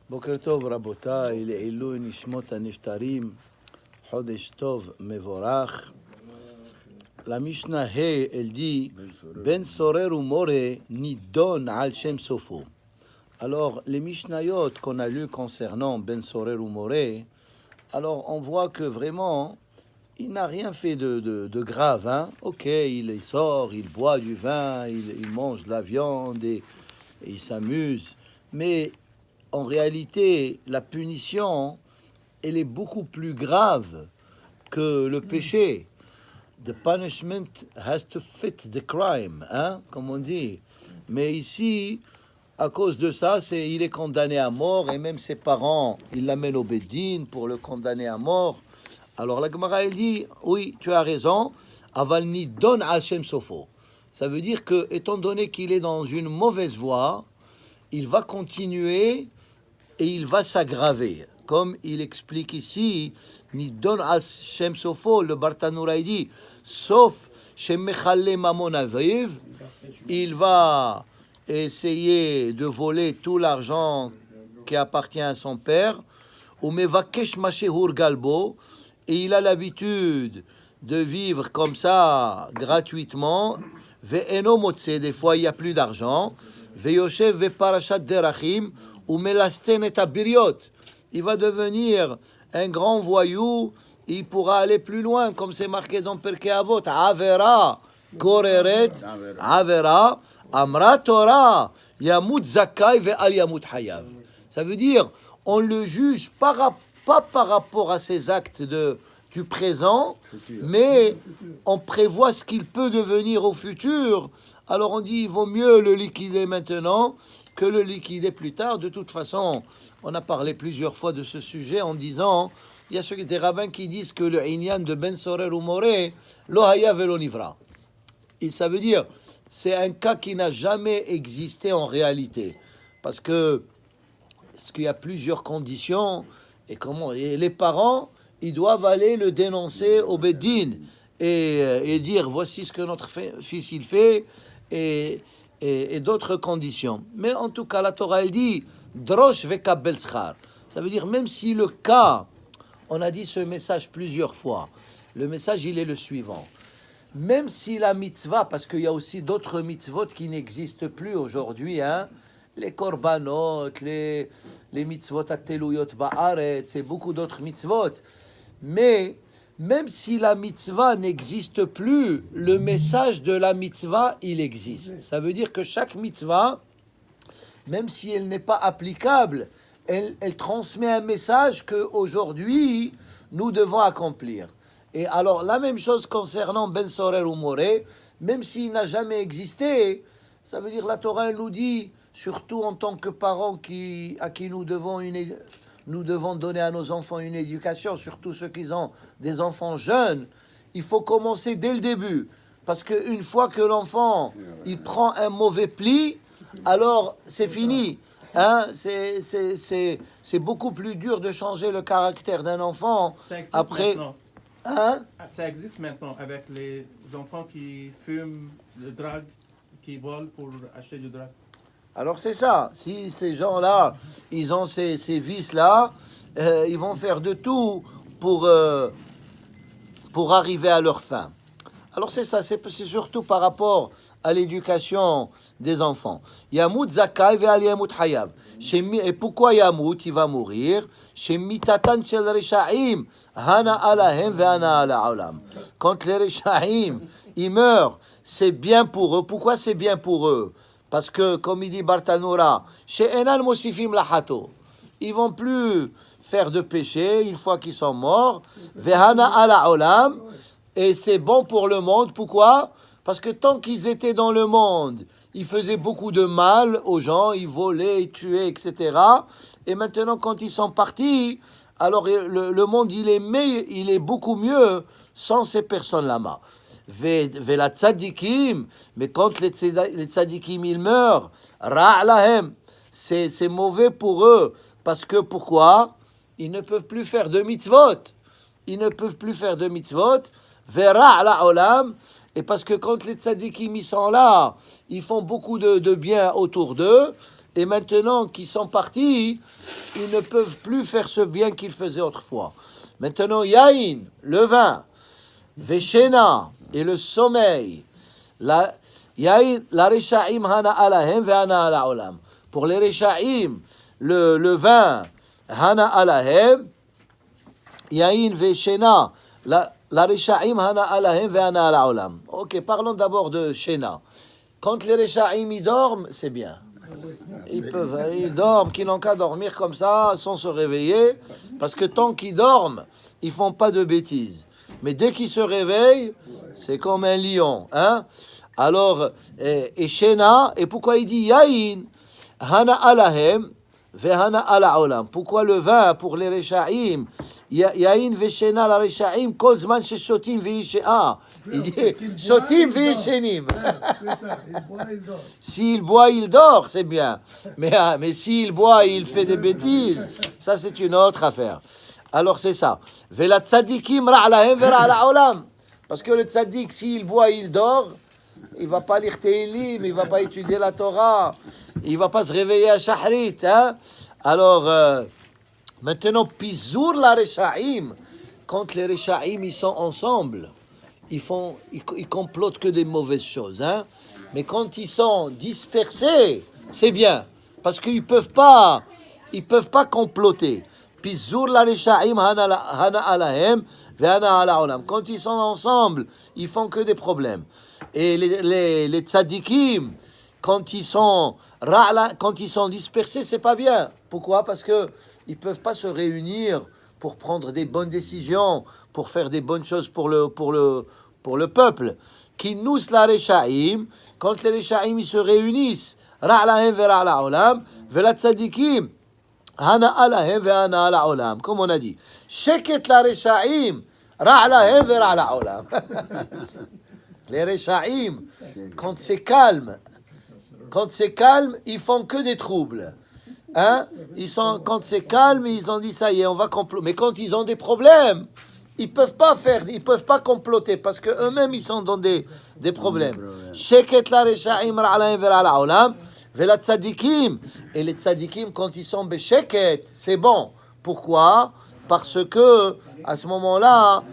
בוקר טוב רבותיי, לעילוי נשמות הנפטרים, חודש טוב מבורך. La Mishnah He, elle dit Ben Sorer ou More Nidon al Shem Sofo. Alors, les Mishnayot qu'on a lus concernant Ben Sorer ou More, alors on voit que vraiment, il n'a rien fait de grave. Hein? Ok, il sort, il boit du vin, il mange de la viande et il s'amuse. Mais en réalité, la punition, elle est beaucoup plus grave que le péché. The punishment has to fit the crime, hein, comme on dit. Mais ici, à cause de ça, il est condamné à mort et même ses parents, ils l'amènent au Bédine pour le condamner à mort. Alors la Gemara, elle dit, oui, tu as raison, aval ni donne Hashem Sofo. Ça veut dire que, étant donné qu'il est dans une mauvaise voie, il va continuer et il va s'aggraver. Comme il explique ici, ni donne Hashem Sofo, le Bartanoura il dit, sauf chez Mechale Mamon Aviv, il va essayer de voler tout l'argent qui appartient à son père, ou Mevakesh Mashehur Galbo, et il a l'habitude de vivre comme ça gratuitement. Ve'eno motse, des fois il n'y a plus d'argent. Ve'yoshev ve'parashat derachim, ou melasten et abiriot. Il va devenir un grand voyou, il pourra aller plus loin, comme c'est marqué dans Perkei Avot. Avera, koreret, avera, amra Torah, yamut zakai ve'al yamut hayav. Ça veut dire, on le juge pas par rapport à ses actes du présent, mais on prévoit ce qu'il peut devenir au futur. Alors on dit, il vaut mieux le liquider maintenant que le liquider plus tard. De toute façon, on a parlé plusieurs fois de ce sujet en disant, il y a des rabbins qui disent que le Inyan de Ben Sorer ou Moré, lo haya velo nivra. Et ça veut dire, c'est un cas qui n'a jamais existé en réalité. Parce qu'il y a plusieurs conditions, et les parents, ils doivent aller le dénoncer au Bédine et dire, voici ce que notre fils il fait, et d'autres conditions. Mais en tout cas, la Torah, elle dit Drosh vekabel schar. Ça veut dire, même si le cas, on a dit ce message plusieurs fois, le message, il est le suivant. Même si la mitzvah, parce qu'il y a aussi d'autres mitzvot qui n'existent plus aujourd'hui, hein, les korbanot, les mitzvot ateluyot ba'aret, c'est beaucoup d'autres mitzvot. Mais même si la mitzvah n'existe plus, le message de la mitzvah, il existe. Ça veut dire que chaque mitzvah, même si elle n'est pas applicable, elle transmet un message qu'aujourd'hui, nous devons accomplir. Et alors, la même chose concernant Ben Sorer ou Moré, même s'il n'a jamais existé, ça veut dire la Torah elle nous dit, surtout en tant que parents à qui nous devons donner à nos enfants une éducation, surtout ceux qui ont des enfants jeunes, il faut commencer dès le début. Parce qu'une fois que l'enfant, il prend un mauvais pli, alors c'est fini. Hein? C'est beaucoup plus dur de changer le caractère d'un enfant après. Maintenant. Hein? Ça existe maintenant avec les enfants qui fument le drogue, qui volent pour acheter du drogue. Alors c'est ça, si ces gens-là, ils ont ces vices-là, ils vont faire de tout pour arriver à leur fin. Alors c'est ça, c'est surtout par rapport à l'éducation des enfants. Yamut zakai ve'al yamut hayav. Et pourquoi Yamut, il va mourir? Shemitatan shel reshaim, hana alahem ve'hana ala olam. Quand les reshaim, ils meurent, c'est bien pour eux. Pourquoi c'est bien pour eux? Parce que, comme il dit Bartanoura, chez Enal Mosifim Lahato, ils vont plus faire de péché une fois qu'ils sont morts. Vehana ala olam, et c'est bon pour le monde. Pourquoi? Parce que tant qu'ils étaient dans le monde, ils faisaient beaucoup de mal aux gens, ils volaient, ils tuaient, etc. Et maintenant, quand ils sont partis, alors le monde, il est beaucoup mieux sans ces personnes-là. Vela tzadikim, mais quand les tzadikim ils meurent, ra'lahem, c'est mauvais pour eux, parce que pourquoi? Ils ne peuvent plus faire de mitzvot, vera la olam, et parce que quand les tzadikim ils sont là, ils font beaucoup de bien autour d'eux, Et maintenant qu'ils sont partis, ils ne peuvent plus faire ce bien qu'ils faisaient autrefois. Maintenant, Yain, le vin, Veshena, et le sommeil, la Reshaim Hana Alahem Ve'ana Ala Olam. Pour les Reshaim, le vin, Hana Alahem, Yain Veshena, la Reshaim Hana Alahem Ve'ana Ala Olam. Ok, parlons d'abord de Shena. Quand les Reshaim ils dorment, c'est bien. Ils dorment, qu'ils n'ont qu'à dormir comme ça, sans se réveiller, parce que tant qu'ils dorment, ils font pas de bêtises. Mais dès qu'ils se réveillent, c'est comme un lion, hein. Alors, et Shena, et pourquoi il dit Yain, Hana Alahem, Vehana Ala Olam. Pourquoi le vin pour les Reshaim? Yain Veshena la Reshaim, Kol Zman Sheshotim Veishe'a. Il dit Shotim Veishenim. S'il boit, il dort, c'est bien. Mais s'il boit, il fait des bêtises, ça c'est une autre affaire. Alors c'est ça. Vela tzadikim ra'lahem vera'ala olam. Parce que le tzadik, s'il boit, il dort, il va pas lire Tehillim, il va pas étudier la Torah, il va pas se réveiller à Shahrit, hein. Alors, maintenant, Pizour la Reshaim, quand les Reshaim ils sont ensemble, ils complotent que des mauvaises choses, hein. Mais quand ils sont dispersés, c'est bien, parce qu'ils peuvent pas comploter. Pizour la Reshaim hana alahem ve'hana ala olam. Quand ils sont ensemble, ils font que des problèmes. Et les tzadikim, quand ils sont dispersés, c'est pas bien. Pourquoi? Parce que ils peuvent pas se réunir pour prendre des bonnes décisions, pour faire des bonnes choses pour le peuple. Kinous la reshaim, quand les reshaim ils se réunissent, ra'lahem ve'ra'la olam, ve'la tzadikim, hana alahem ve'hana ala olam. Comme on a dit, sheket la reshaim, ra'lahem ve'ra'la olam. Les Reshaim, quand c'est calme, ils font que des troubles. Hein? Quand c'est calme, ils ont dit ça y est, on va comploter. Mais quand ils ont des problèmes, ils peuvent pas comploter parce que eux-mêmes ils sont dans des problèmes. Sheket la Reshaim ra'alaim ve'ra'ala olam ve'la tzadikim. Et les tzadikim, quand ils sont besheket, c'est bon. Pourquoi? Parce que à ce moment-là,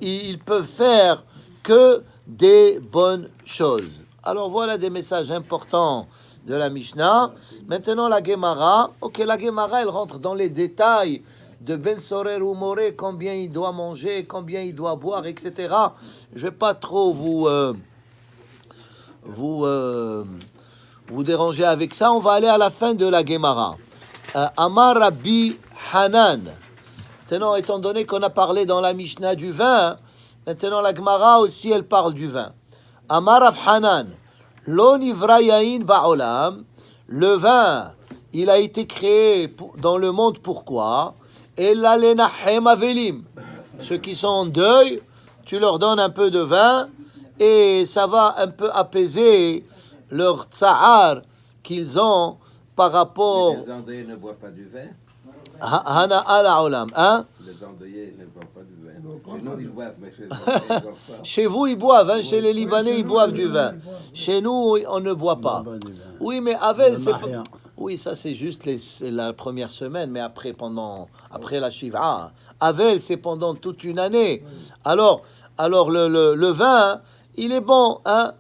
ils peuvent faire que des bonnes choses. Alors voilà des messages importants de la Mishnah. Maintenant la Gemara. Ok, la Gemara elle rentre dans les détails de Ben Sorer ou Moré, combien il doit manger, combien il doit boire, etc. Je vais pas trop vous déranger avec ça. On va aller à la fin de la Gemara. Amar Rabbi Hanan. Maintenant, étant donné qu'on a parlé dans la Mishnah du vin, maintenant, la Gemara aussi, elle parle du vin. Amar Rav Hanan, lo nivra yain ba'olam. Le vin, il a été créé dans le monde. Pourquoi? Ella lenachem avelim. Ceux qui sont en deuil, tu leur donnes un peu de vin et ça va un peu apaiser leur tsahar qu'ils ont par rapport. Les endeuillés ne boivent pas du vin. Hana ala olam, hein? Les endeuillés ne boivent pas du vin. Chez nous, ils boivent, mais chez les endeuillés, ils boivent pas. Chez vous, ils boivent, hein? Chez les Libanais, ils boivent du vin. Chez nous, on ne boit pas. Oui, mais Avel, c'est pas... Oui, ça c'est juste la première semaine, mais après la Shiva. Avel, c'est pendant toute une année. Alors le vin, il est bon, hein?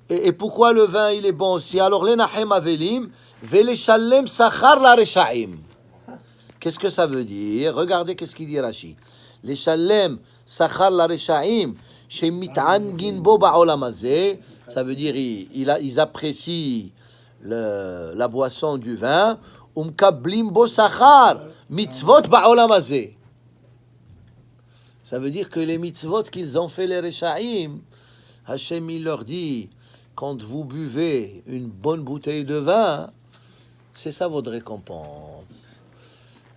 Et pourquoi le vin, il est bon aussi? Alors, les Nahem Avelim, Veleshalem Sachar la Reshaim. Qu'est-ce que ça veut dire? Regardez qu'est-ce qu'il dit Rashi. Les Shalem Sachar la Reshaim, chez Mit'angin Bo Ba'olam Hazeh, ça veut dire ils apprécient la boisson du vin. Umkablim Bo Sachar Mitzvot Ba'olam Hazeh. Ça veut dire que les mitzvot qu'ils ont fait les Reshaim, Hachem il leur dit, quand vous buvez une bonne bouteille de vin, c'est ça votre récompense.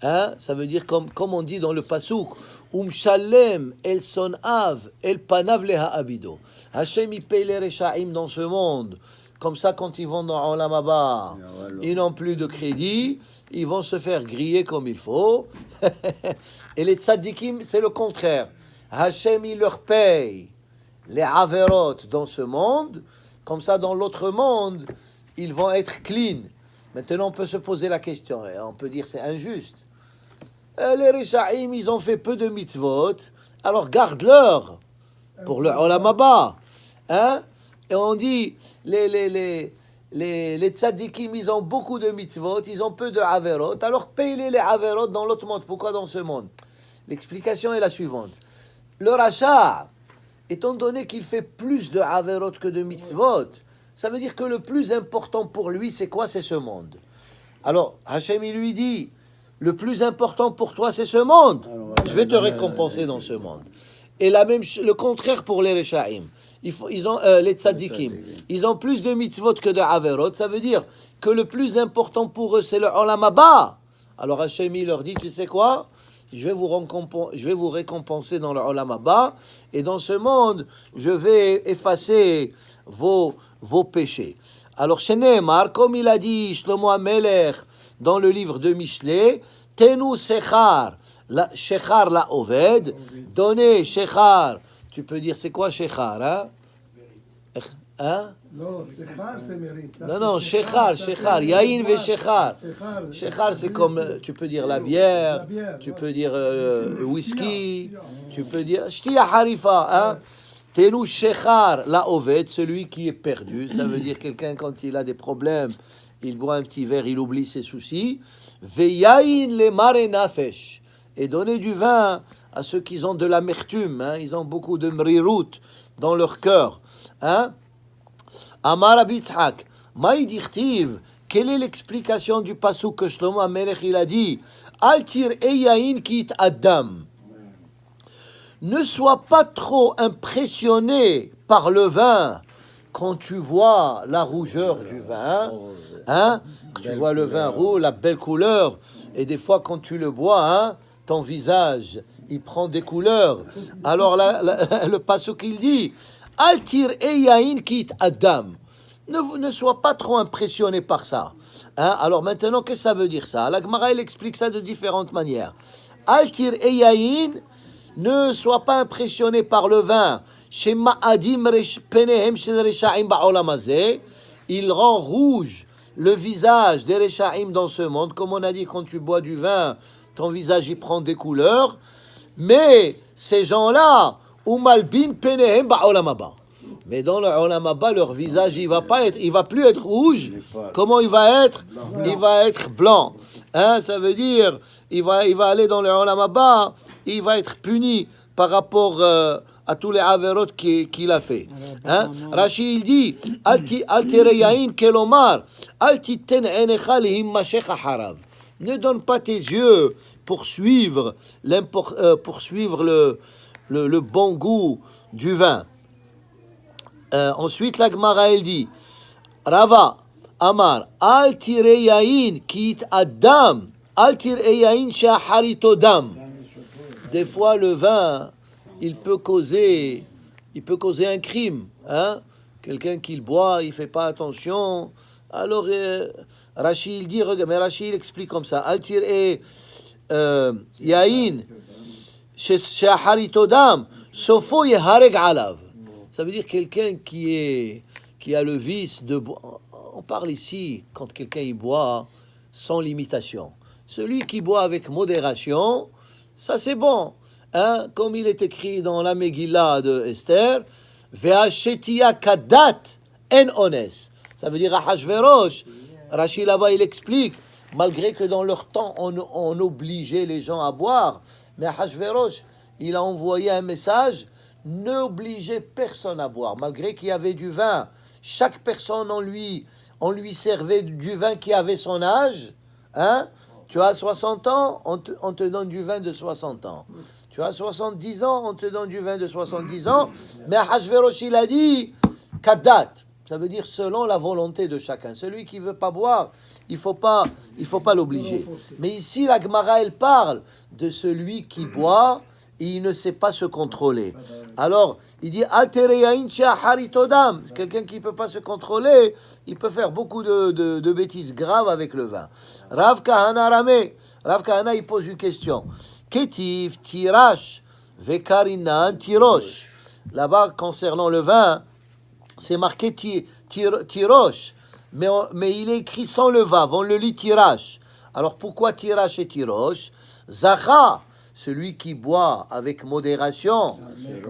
Hein? Ça veut dire comme on dit dans le pasuk, Shalem el son av el panav leha abido. Hachem il paye les Reshaim dans ce monde. Comme ça, quand ils vont dans Olam Haba, ils n'ont plus de crédit, ils vont se faire griller comme il faut. Et les tzadikim, c'est le contraire. Hachem il leur paye les averot dans ce monde, comme ça dans l'autre monde, ils vont être clean. Maintenant, on peut se poser la question, et on peut dire c'est injuste. Les Rishaïm, ils ont fait peu de mitzvot, alors garde-leur pour le Olam Haba. Hein? Et on dit, les tzadikim, ils ont beaucoup de mitzvot, ils ont peu de averot, alors paye-les les averot dans l'autre monde. Pourquoi dans ce monde? L'explication est la suivante. Le rachat, étant donné qu'il fait plus de averot que de mitzvot, ça veut dire que le plus important pour lui, c'est quoi? C'est ce monde. Alors, Hachem, il lui dit, le plus important pour toi, c'est ce monde. Je vais te récompenser dans ce monde. Et le contraire pour les Rechaim. Ils ont les tzadikim. Ils ont plus de mitzvot que de averot. Ça veut dire que le plus important pour eux, c'est le olam haba. Alors Hachem, il leur dit, tu sais quoi? Je vais vous récompenser dans le olam haba. Et dans ce monde, je vais effacer vos péchés. Alors, Sheneemar, comme il a dit Shlomo HaMelech dans le livre de Mishlei, Tenu Shechar la Oved, donnez Shechar. Tu peux dire, c'est quoi Shechar, hein? Hein? Non, Shechar, c'est mérite. Non, Shechar, Yahin ve Shechar. Shechar, c'est comme, tu peux dire la bière, tu peux dire whisky, tu peux dire Shtiya Harifa, hein? Tenu Shechar la Oved, celui qui est perdu, ça veut dire quelqu'un quand il a des problèmes, il boit un petit verre, il oublie ses soucis. Veyayin le mare nafesh, et donner du vin à ceux qui ont de l'amertume, hein, ils ont beaucoup de mrirut dans leur cœur. Hein? Amar Rabbi Yitzhak, maï dichtiv, quelle est l'explication du pasuk que Shlomo HaMelech il a dit? Al tir eyayin kit adam. Ne sois pas trop impressionné par le vin quand tu vois la rougeur du vin, hein? Quand tu vois le vin rouge, la belle couleur, et des fois quand tu le bois, hein, ton visage, il prend des couleurs. Alors le pasuk qu'il dit, Altir eyain kit adam. Ne sois pas trop impressionné par ça. Hein? Alors maintenant, qu'est-ce que ça veut dire ça? La Gemara, elle explique ça de différentes manières. Altir eyain, ne sois pas impressionné par le vin. Il rend rouge le visage des Rechaim dans ce monde. Comme on a dit, quand tu bois du vin, ton visage il prend des couleurs. Mais ces gens-là, Umalbin penehem ba'olam haba. Mais dans le olam haba, leur visage il va plus être rouge. Comment il va être? Il va être blanc. Hein, ça veut dire il va aller dans le olam haba, il va être puni par rapport à tous les averot qu'il a fait. Hein? Rashi il dit Altereyain kelomar altiten enecha lehimashech harav. Ne donne pas tes yeux pour suivre le bon goût du vin. Ensuite, la Gemara, elle dit Rava, Amar, al tireyain kit adam, al tireyain shaharitodam. Des fois, le vin, il peut causer un crime. Hein? Quelqu'un qui le boit, il fait pas attention. Alors, Rashi, il dit, regarde, mais Rashi, il explique comme ça. Al tireyain shaharitodam, sofo yehareg alav. Ça veut dire quelqu'un qui a le vice de boire. On parle ici quand quelqu'un il boit sans limitation. Celui qui boit avec modération, ça c'est bon. Hein? Comme il est écrit dans la Megillah de Esther, Ve'ashetia kadat en ones. Ça veut dire à Hashverosh. Rashi là-bas il explique, malgré que dans leur temps on obligeait les gens à boire, mais Hashverosh il a envoyé un message. N'obligez personne à boire, malgré qu'il y avait du vin. Chaque personne on lui servait du vin qui avait son âge. Hein? Tu as 60 ans, on te donne du vin de 60 ans. Tu as 70 ans, on te donne du vin de 70 ans. Mais Hashverosh, il a dit Kadat. Ça veut dire selon la volonté de chacun. Celui qui veut pas boire, il faut pas l'obliger. Mais ici, la Gemara, elle parle de celui qui boit. Il ne sait pas se contrôler. Alors, il dit haritodam. Quelqu'un qui ne peut pas se contrôler, il peut faire beaucoup de bêtises graves avec le vin. Rav Kahana Ramé. Rav Kahana, il pose une question. Ketiv tirash vekarinan tirosh. Là-bas, concernant le vin, c'est marqué tirosh. mais il est écrit sans le vav, on le lit tirash. Alors pourquoi tirash et tirosh? Zacha, celui qui boit avec modération,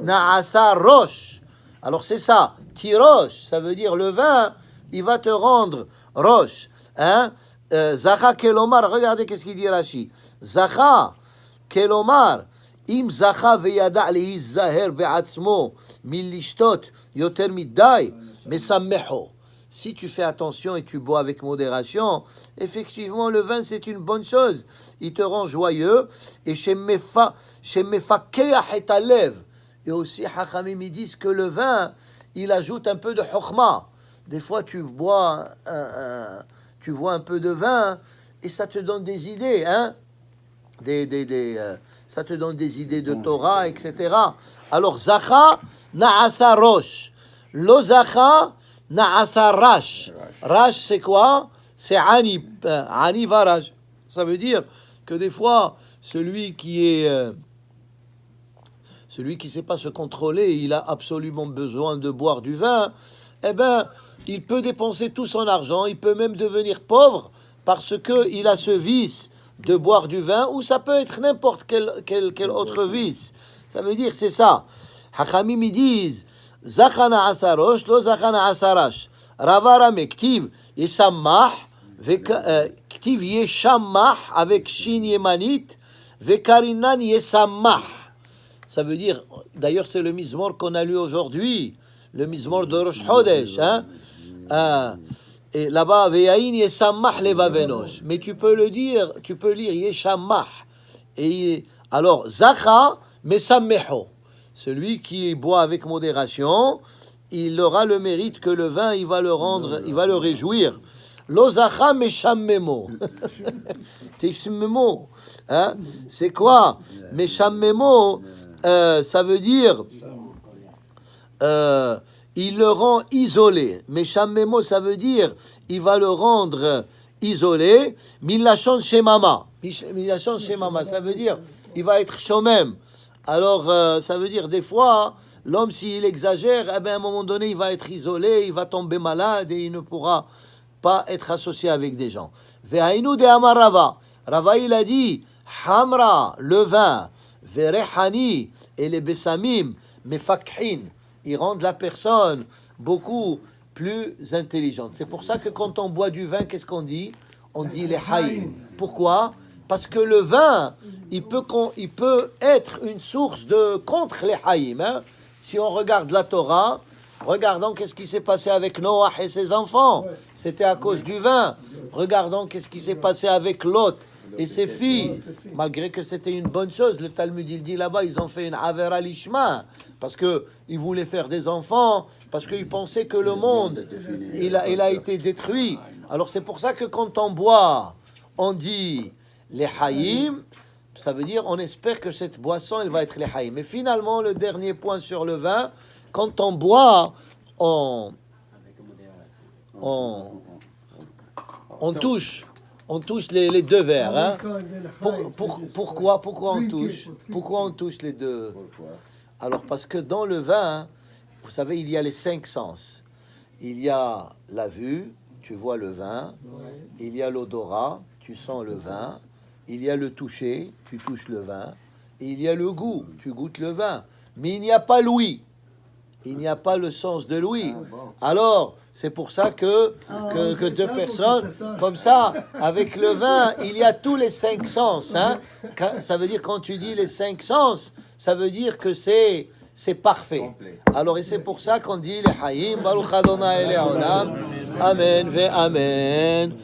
naasa rosh. Alors c'est ça, tirosh, ça veut dire le vin, il va te rendre rosh. Hein? Zacha kelomar, regardez qu'est-ce qu'il dit Rashi. Zacha kelomar, im zacha veyada lehizaher be'atzmo milishtot yoter midai mesammeho. Si tu fais attention et tu bois avec modération, effectivement, le vin, c'est une bonne chose. Il te rend joyeux. Et chez Mefakeach et Alev. Et aussi, Hachamim, ils disent que le vin, il ajoute un peu de chokhma. Des fois, tu bois un peu de vin et ça te donne des idées, hein? Ça te donne des idées de Torah, etc. Alors, Zacha, Naasa Rosh. Lo Zacha, Naasa Rash. Rash, c'est quoi? C'est Ani Varaj. Ça veut dire que des fois, celui qui sait pas se contrôler, il a absolument besoin de boire du vin, eh ben, il peut dépenser tout son argent, il peut même devenir pauvre parce que il a ce vice de boire du vin, ou ça peut être n'importe quel autre vice. Ça veut dire, c'est ça. Hachamim, ils disent, Zachana asarosh, lo zachana asarash. Ravara mektiv, yesamah, ktiv yeshamah, avec shin yemanit, vekarinan yesamah. Ça veut dire, d'ailleurs, c'est le mizmor qu'on a lu aujourd'hui, le mizmor de Rosh Chodesh, hein? Et là-bas, veyain yesamah levavenosh. Mais tu peux lire yeshamah. Et alors, zacha mesammeho. Celui qui boit avec modération, il aura le mérite que le vin, il va le rendre, il va le réjouir. Lo zacha meshammemo. Tismemo. Hein? C'est quoi? Meshammemo, ça veut dire il le rend isolé. Meshammemo, ça veut dire il va le rendre isolé. Milachon shemama. Milachon shemama, ça veut dire il va être shomem. Alors, ça veut dire des fois, l'homme, s'il exagère, eh bien, à un moment donné, il va être isolé, il va tomber malade et il ne pourra pas être associé avec des gens. Ve'ainu de Amar Rava. Rava, il a dit, Hamra, le vin, Verehani et les Bessamim, Mefakhin, ils rendent la personne beaucoup plus intelligente. C'est pour ça que quand on boit du vin, qu'est-ce qu'on dit? On dit les haïm. Pourquoi? Parce que le vin, il peut être une source de contre les haïm. Hein? Si on regarde la Torah, regardons qu'est-ce qui s'est passé avec Noah et ses enfants. C'était à cause du vin. Regardons qu'est-ce qui s'est passé avec Lot et ses filles. Malgré que c'était une bonne chose, le Talmud il dit là-bas, ils ont fait une avera lishma parce que ils voulaient faire des enfants, parce qu'ils pensaient que le monde il a été détruit. Alors c'est pour ça que quand on boit, on dit les haïm, ça veut dire on espère que cette boisson elle va être les haïm. Mais finalement le dernier point sur le vin, quand on boit, on touche les deux verres. Hein? Pourquoi on touche? Pourquoi on touche les deux? Alors parce que dans le vin, vous savez, il y a les 5 sens. Il y a la vue, tu vois le vin. Il y a l'odorat, tu sens le vin. Il y a le toucher, tu touches le vin. Et il y a le goût, tu goûtes le vin. Mais il n'y a pas l'ouïe. Il n'y a pas le sens de l'ouïe. Alors, c'est pour ça que deux personnes, comme ça, avec le vin, il y a tous les 5 sens. Hein. Ça veut dire, quand tu dis les 5 sens, ça veut dire que c'est parfait. Alors, et c'est pour ça qu'on dit les haïm, Baruch Adonai Le'olam, Amen ve Amen.